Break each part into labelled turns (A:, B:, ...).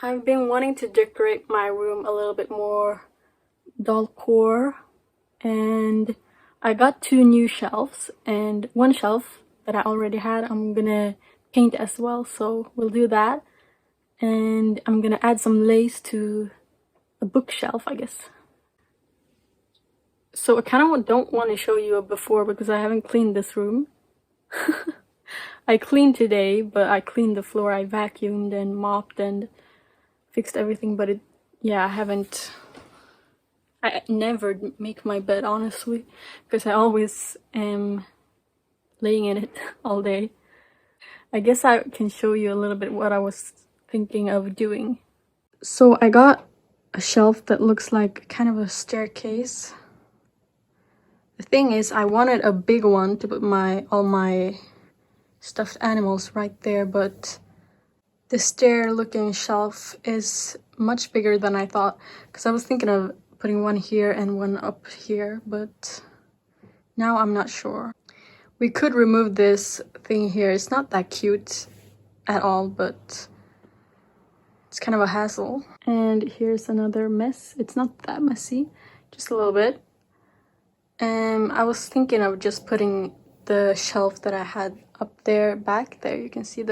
A: I've been wanting to decorate my room a little bit more dollcore, and I got 2 new shelves, and one shelf that I already had I'm gonna paint as well, so we'll do that. And I'm gonna add some lace to a bookshelf, I guess. So I kind of don't want to show you a before because I haven't cleaned this room. I cleaned today, but I cleaned the floor, I vacuumed and mopped and fixed everything, but I never make my bed, honestly, because I always am laying in it all day. I guess I can show you a little bit what I was thinking of doing. So I got a shelf that looks like kind of a staircase. The thing is, I wanted a big one to put all my stuffed animals right there, but the stair-looking shelf is much bigger than I thought, because I was thinking of putting one here and one up here, but now I'm not sure. We could remove this thing here. It's not that cute at all, but it's kind of a hassle. And here's another mess. It's not that messy, just a little bit. I was thinking of just putting the shelf that I had up there back there. You can see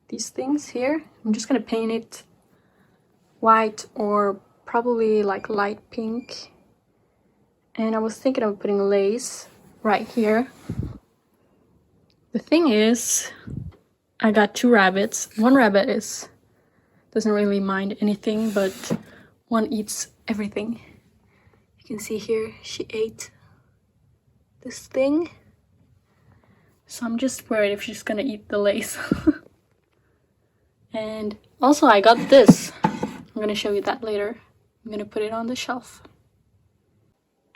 A: these things here. I'm just gonna paint it white or probably like light pink. And I was thinking of putting lace right here. The thing is, I got 2 rabbits. One rabbit doesn't really mind anything, but one eats everything. You can see here, she ate this thing. So I'm just worried if she's gonna eat the lace. And also I got this. I'm gonna show you that later. I'm gonna put it on the shelf.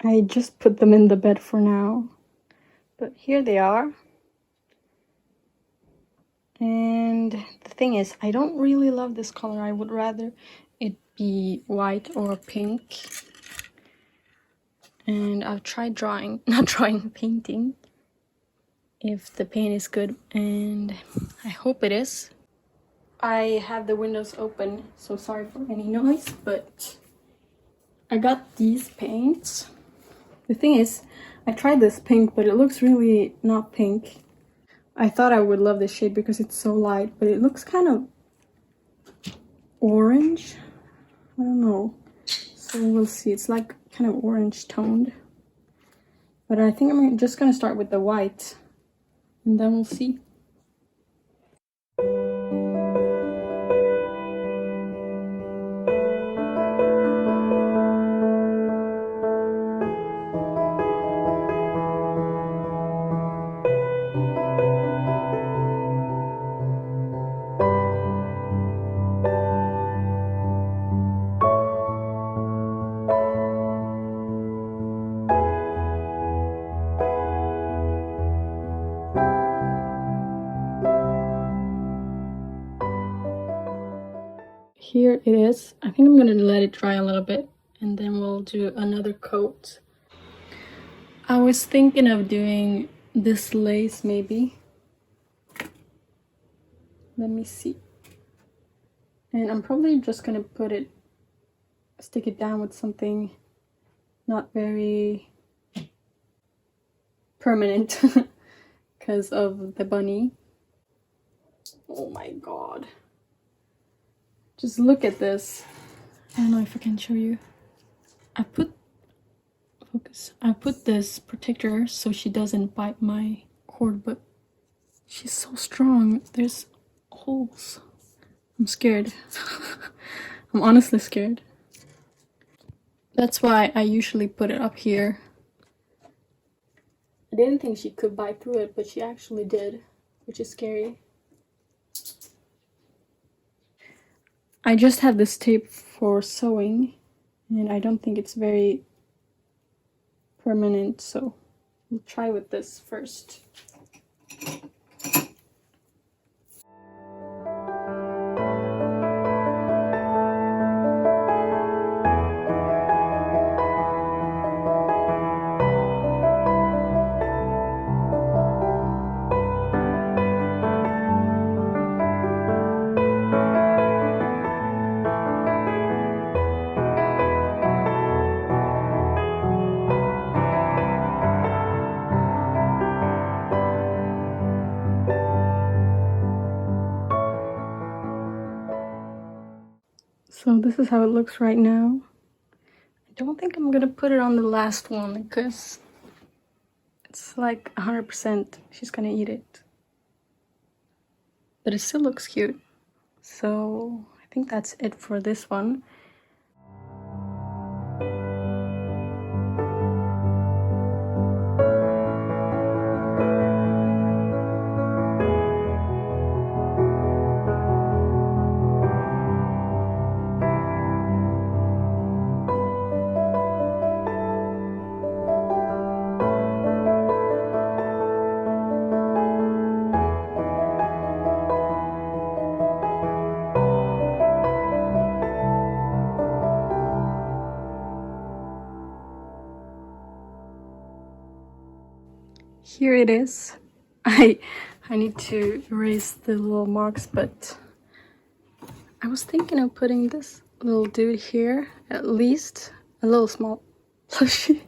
A: I just put them in the bed for now, but here they are. And the thing is, I don't really love this color. I would rather it be white or pink. And I've tried painting, if the paint is good, and I hope it is. I have the windows open, so sorry for any noise, but I got these paints. The thing is, I tried this pink, but it looks really not pink. I thought I would love this shade because it's so light, but it looks kind of orange. I don't know. So we'll see. It's like kind of orange toned. But I think I'm just gonna start with the white, and then we'll see. Here it is. I think I'm gonna let it dry a little bit and then we'll do another coat. I was thinking of doing this lace maybe. Let me see. And I'm probably just gonna stick it down with something not very permanent because of the bunny. Oh my god. Just look at this. I don't know if I can show you. I put this protector so she doesn't bite my cord, but she's so strong. There's holes. I'm scared. I'm honestly scared. That's why I usually put it up here. I didn't think she could bite through it, but she actually did, which is scary. I just have this tape for sewing, and I don't think it's very permanent, so we'll try with this first. So this is how it looks right now. I don't think I'm gonna put it on the last one because it's like 100% she's gonna eat it. But it still looks cute. So I think that's it for this one. Here it is. I need to erase the little marks, but I was thinking of putting this little dude here, at least a little small plushie.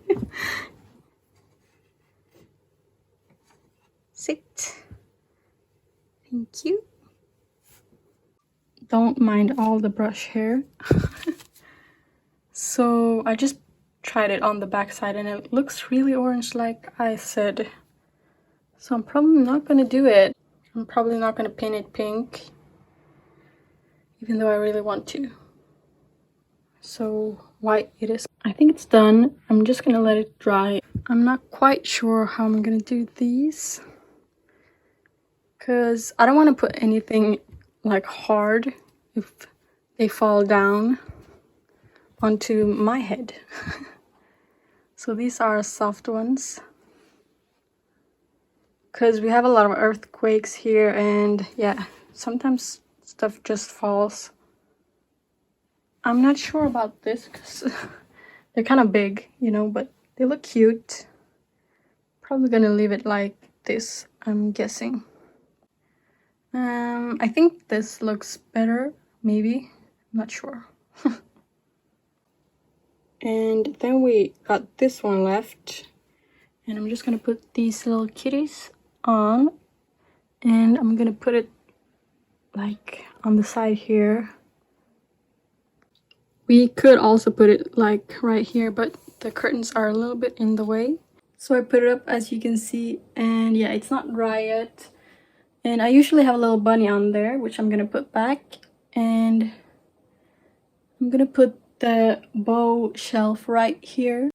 A: Sit. Thank you. Don't mind all the brush hair. So I just tried it on the back side and it looks really orange like I said. So I'm probably not gonna do it. I'm probably not gonna paint it pink, even though I really want to. So white it is. I think it's done. I'm just gonna let it dry. I'm not quite sure how I'm gonna do these, because I don't want to put anything like hard if they fall down onto my head. So these are soft ones, because we have a lot of earthquakes here, and yeah, sometimes stuff just falls. I'm not sure about this because they're kind of big, you know, but they look cute. Probably gonna leave it like this, I'm guessing. I think this looks better, maybe. I'm not sure. And then we got this one left. And I'm just gonna put these little kitties on. And I'm gonna put it like on the side here. We could also put it like right here, but the curtains are a little bit in the way. So I put it up, as you can see, and yeah, it's not dry yet. And I usually have a little bunny on there, which I'm gonna put back. And I'm gonna put the bow shelf right here.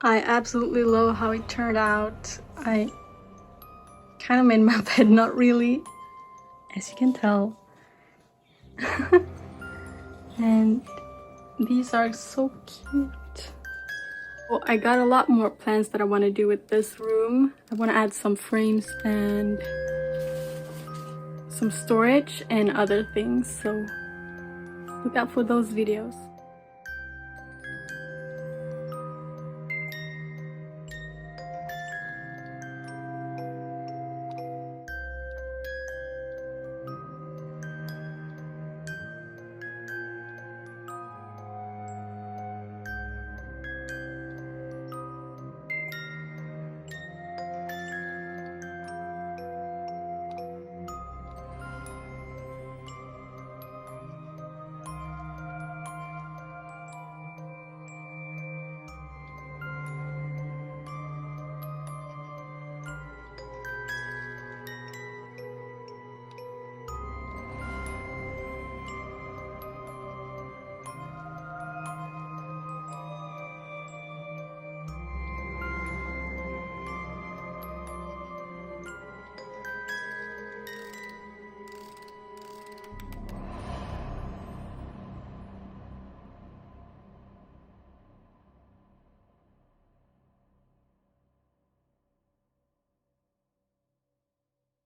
A: I absolutely love how it turned out. I kind of made my bed, not really, as you can tell. And these are so cute. Well, I got a lot more plans that I want to do with this room. I want to add some frames and some storage and other things, so look out for those videos.